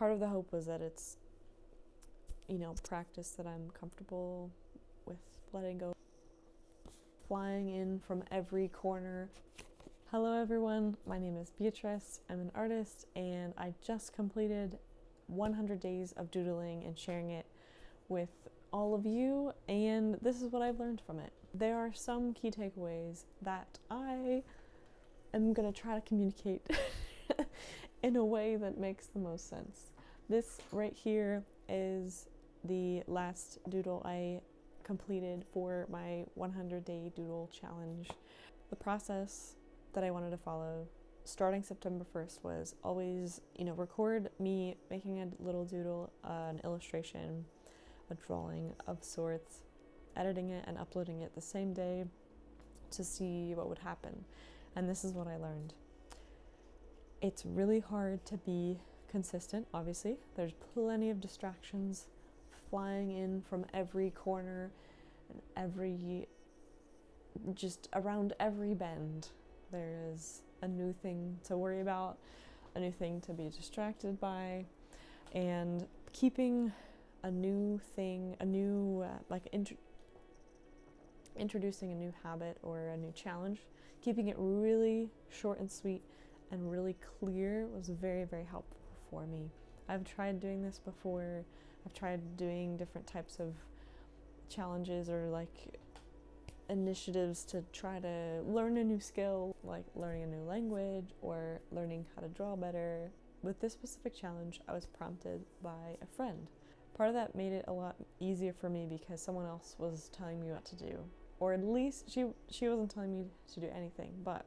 part of the hope was that it's, you know, practice that I'm comfortable with letting go. Flying in from every corner. Hello everyone, my name is Beatrice. I'm an artist and I just completed 100 days of doodling and sharing it with all of you, and this is what I've learned from it. There are some key takeaways that I am going to try to communicate in a way that makes the most sense. This right here is the last doodle I completed for my 100-day doodle challenge. The process that I wanted to follow starting September 1st was always, record me making a little doodle, an illustration, a drawing of sorts, editing it and uploading it the same day to see what would happen. And this is what I learned. It's really hard to be consistent, obviously. There's plenty of distractions flying in from every corner and just around every bend. There is a new thing to worry about, a new thing to be distracted by, and keeping a new thing, introducing a new habit or a new challenge, keeping it really short and sweet and really clear was very, very helpful for me. I've tried doing this before. I've tried doing different types of challenges or initiatives to try to learn a new skill, like learning a new language or learning how to draw better. With this specific challenge, I was prompted by a friend. Part of that made it a lot easier for me because someone else was telling me what to do. Or at least she wasn't telling me to do anything, but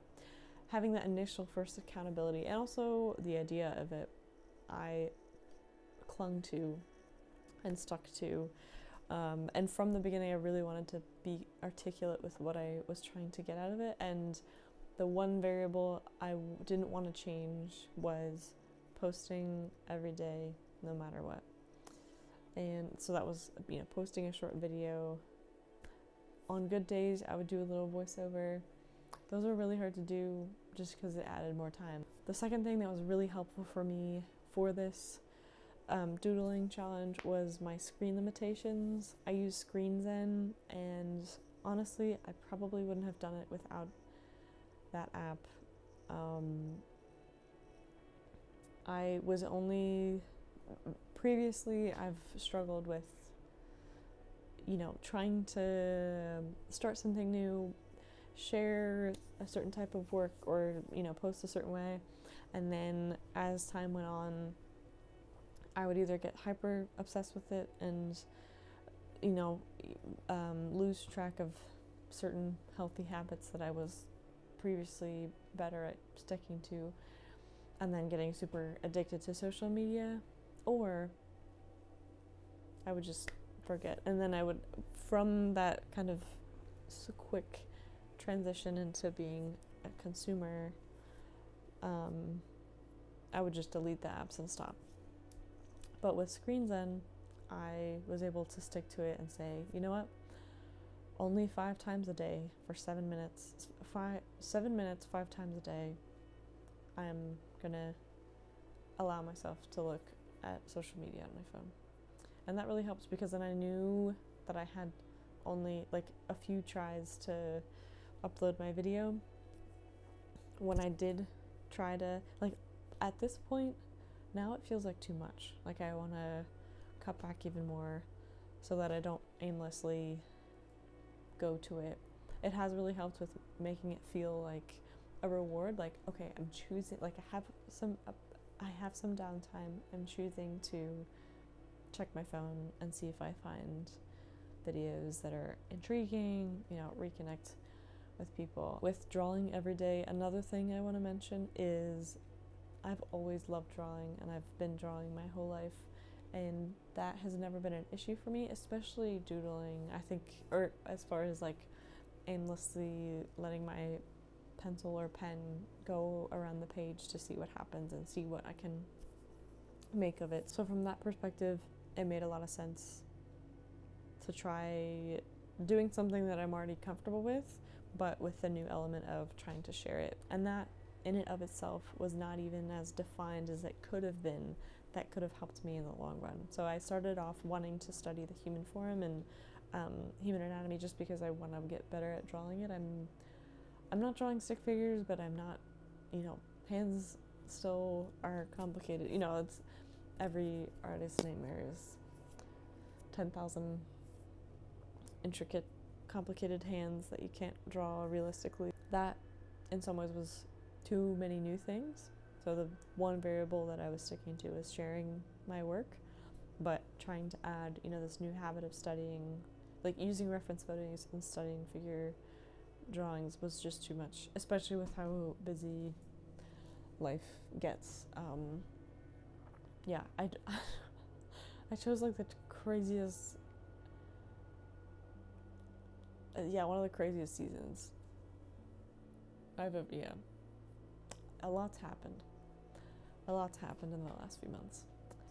having that initial first accountability and also the idea of it, I clung to and stuck to. And from the beginning, I really wanted to be articulate with what I was trying to get out of it. And the one variable I didn't want to change was posting every day, no matter what. And so that was, posting a short video. On good days, I would do a little voiceover. Those were really hard to do just because it added more time. The second thing that was really helpful for me for this doodling challenge was my screen limitations. I use ScreenZen, and honestly, I probably wouldn't have done it without that app. Previously I've struggled with, trying to start something new, share a certain type of work or, post a certain way. And then as time went on, I would either get hyper obsessed with it and, lose track of certain healthy habits that I was previously better at sticking to, and then getting super addicted to social media, or I would just forget. And then I would, from that kind of quick transition into being a consumer, I would just delete the apps and stop. But with ScreenZen, I was able to stick to it and say, you know what? Only 5 times a day for 7 minutes. 7 minutes, 5 times a day. I'm gonna allow myself to look at social media on my phone. And that really helps because then I knew that I had only a few tries to upload my video. When I did try to, at this point, now it feels like too much. I want to cut back even more so that I don't aimlessly go to it. It has really helped with making it feel like a reward. Okay, I'm choosing, I have some downtime. I'm choosing to check my phone and see if I find videos that are intriguing, reconnect with people. With drawing every day, another thing I want to mention is I've always loved drawing and I've been drawing my whole life, and that has never been an issue for me, especially doodling, I think, or as far as aimlessly letting my pencil or pen go around the page to see what happens and see what I can make of it. So from that perspective, it made a lot of sense to try doing something that I'm already comfortable with, but with the new element of trying to share it. And that in and of itself was not even as defined as it could have been that could have helped me in the long run. So I started off wanting to study the human form and human anatomy just because I want to get better at drawing it. I'm not drawing stick figures, but I'm not, hands still are complicated. It's every artist's nightmare is 10,000 intricate, complicated hands that you can't draw realistically. That, in some ways, was too many new things. So the one variable that I was sticking to was sharing my work, but trying to add, this new habit of studying, like using reference photos and studying figure drawings was just too much, especially with how busy life gets. I chose like the craziest, one of the craziest seasons I've ever, A lot's happened in the last few months.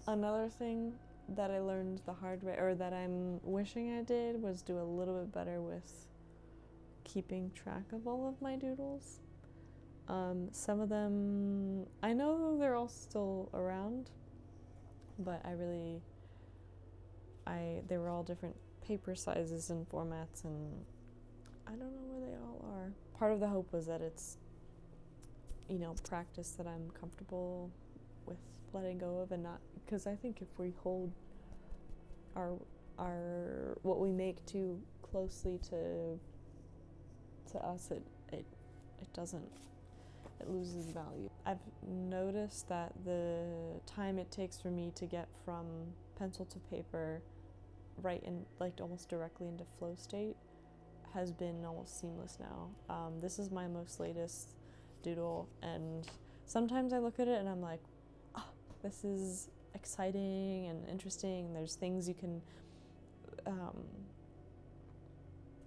Another thing that I learned the hard way, or that I'm wishing I did, was do a little bit better with keeping track of all of my doodles. Some of them, I know they're all still around, but they were all different paper sizes and formats, and I don't know where they all are. Part of the hope was that it's, practice that I'm comfortable with letting go of, and not, because I think if we hold our what we make too closely to us, it doesn't, it loses value. I've noticed that the time it takes for me to get from pencil to paper right in, like, almost directly into flow state has been almost seamless now. This is my most latest doodle, and sometimes I look at it and I'm like, oh, this is exciting and interesting. There's things you can,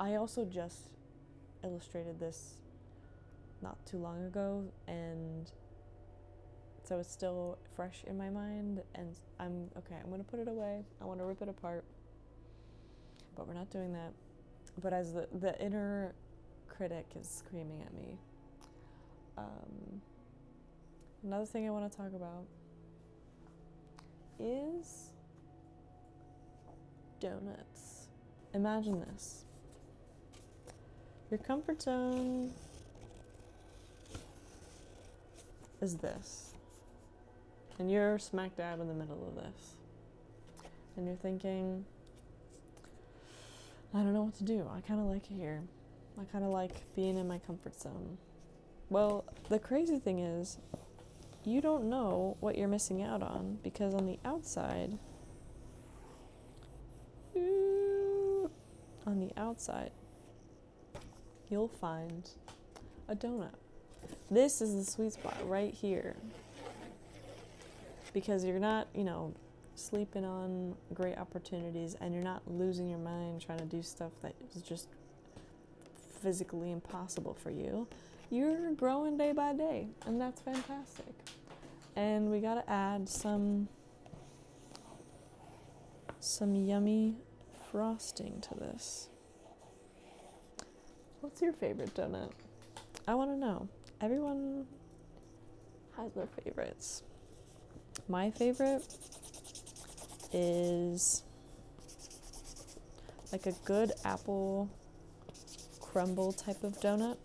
I also just illustrated this not too long ago, and so it's still fresh in my mind, and I'm gonna put it away. I want to rip it apart, but we're not doing that. But as the inner critic is screaming at me, another thing I want to talk about is donuts. Imagine this. Your comfort zone is this, and you're smack dab in the middle of this, and you're thinking, I don't know what to do. I kind of like it here. I kind of like being in my comfort zone. Well, the crazy thing is, you don't know what you're missing out on, because on the outside, you'll find a donut. This is the sweet spot right here, because you're not, sleeping on great opportunities, and you're not losing your mind trying to do stuff that is just physically impossible for you. You're growing day by day, and that's fantastic. And we gotta add some yummy frosting to this. What's your favorite donut? I want to know. Everyone has their favorites. My favorite is like a good apple crumble type of donut,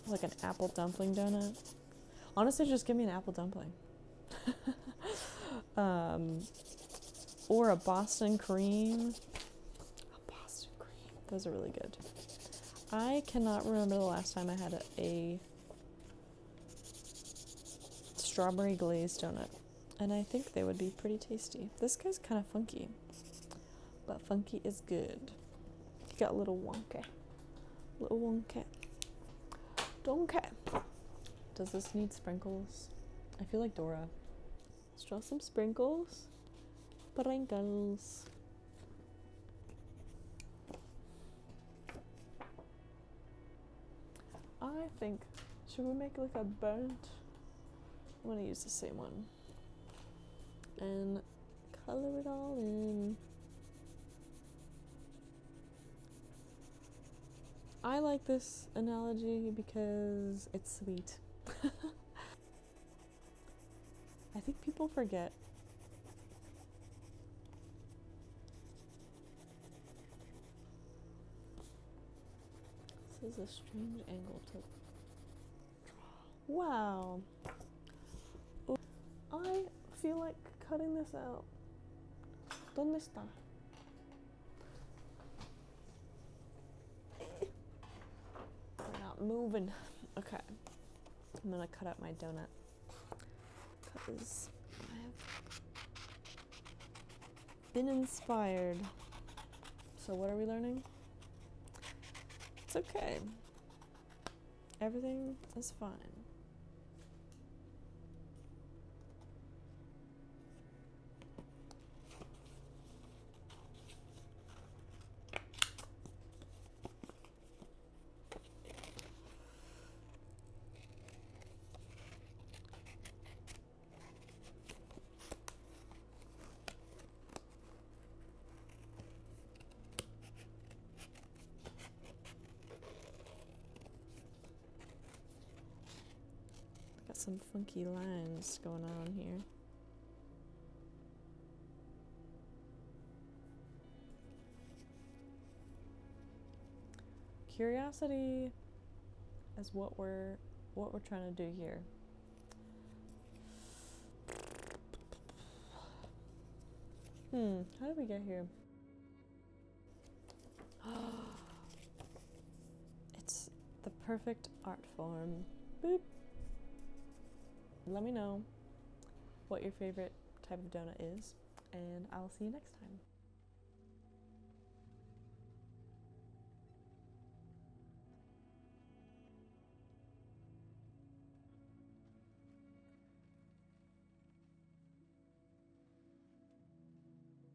like an apple dumpling donut. Honestly, just give me an apple dumpling. Or a Boston cream. Those are really good. I cannot remember the last time I had a strawberry glazed donut, and I think they would be pretty tasty. This guy's kind of funky, but funky is good. He got a little wonky. Donkey. Does this need sprinkles? I feel like Dora. Let's draw some sprinkles. Sprinkles. I think, should we make like a burnt? I'm gonna use the same one and color it all in. I like this analogy because it's sweet. I I think people forget. This is a strange angle to draw. Wow. Ooh. I feel like cutting this out. ¿Dónde está? We're not moving. Okay. I'm gonna cut out my donut because I have been inspired. So what are we learning? It's okay. Everything is fine. Got some funky lines going on here. Curiosity is what we're trying to do here. How did we get here? It's the perfect art form. Boop. Let me know what your favorite type of donut is, and I'll see you next time.